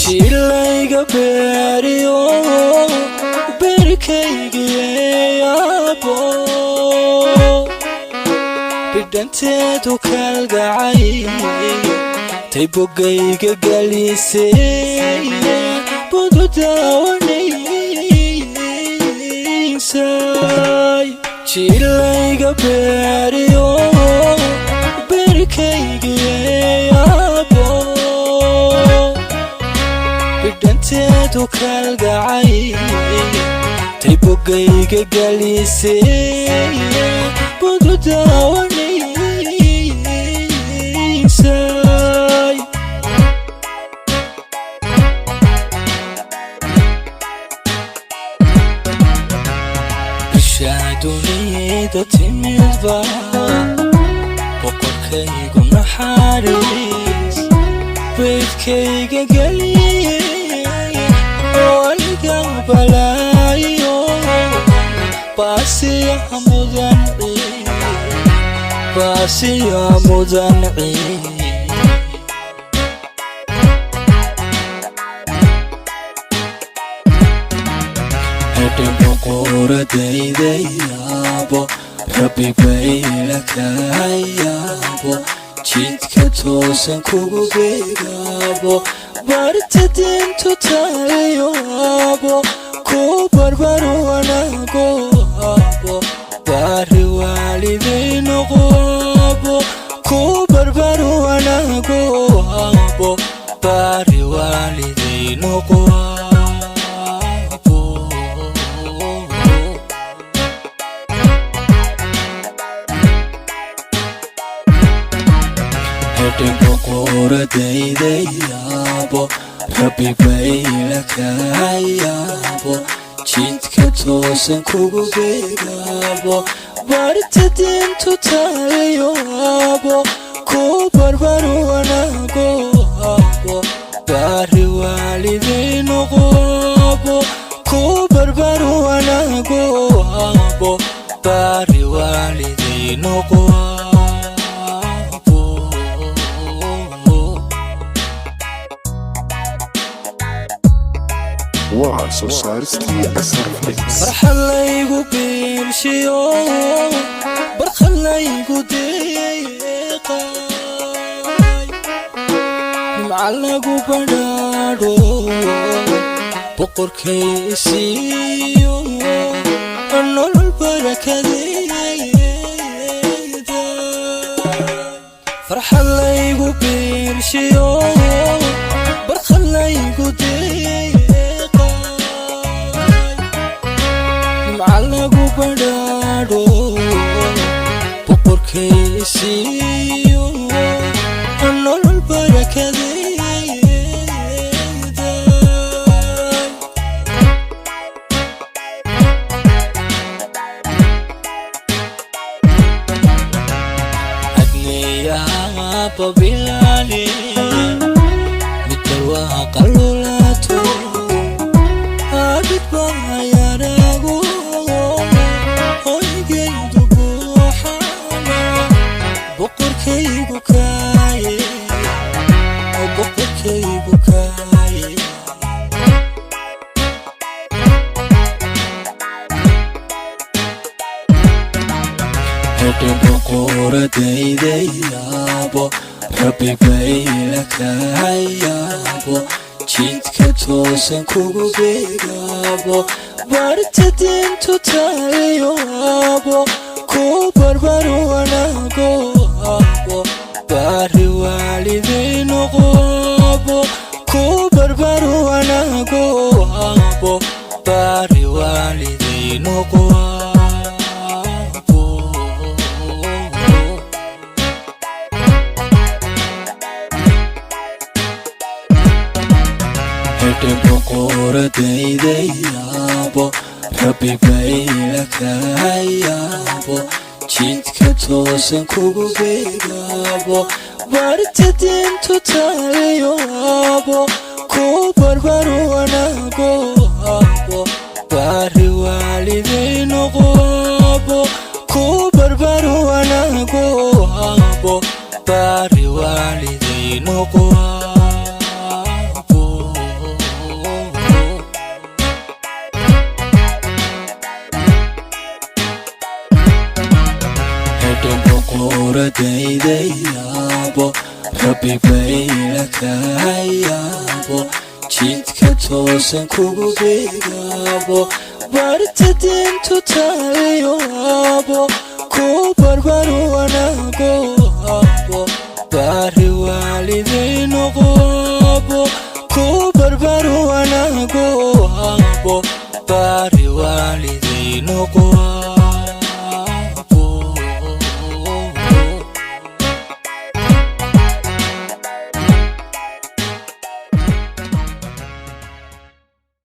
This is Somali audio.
jilayga beeriyo berkaygiyaabo bidhanteedu kalgacay tay bogayga galisay budu daawanaysay jilayga beeriyo berkaygiyaabo bidhanteedu kalgacay tay bogayga galisay budu daawanaysay bishaadunida timidba boqorkaygu naxariis beydkayga geliyey oo aniga balaayo baasiya mudan hadda boqoradaydayaabo rabbi bayla kayaabo jidka toosan kugu beegaabo barta diintu tahayaabo ku barbaro wanaago abo bari waalidey noqo abo ku barbaro wanaago abo bari waalidey noqo abo hadda boqoradaydayaabo rabbi bayla kayaabo jidka toosan kugu beegaabo barta diintu tahayaabo ku barbaro wanaago abo bari waalidey noqo abo ku barbaro wanaago abo bari waalidey noqo farxalaygu biilshiyo barkhalaygu deeqay nimca lagu badhaadho boqorkaysiiyo nolol barakadeeda farxalaygu biilshiyo barkhalaygu lagu badhaadho boqorkaysiiyo nolol barakadeeda agneyaaba bilaale midalwaa qalulaato abidbaayarago boqorkaygu kaaye hadda boqoradaydayaabo rabbi bayla kayaabo jidka toosan kugu beegaabo barta diintu tahayaabo ku barbaro wanaago abo bari waalidey noqo abo ku barbaro wanaago abo bari waalidey noqo abo hadda boqoradaydayaabo rabbi bayla kayaabo jidka toosan kugu beegaabo barta diintu tahayaabo ku barbaro wanaago abo bari waalidey noqo abo ku barbaro wanaago abo bari waalidey noqo abo suradayday yaabo rabbi bayla kahayaabo jidka toosan kugu beegaabo barta diintu taalayo aabo ku barbaro wanaago aabo bari waaliday noqo aabo ku barbaro wanaago aabo bari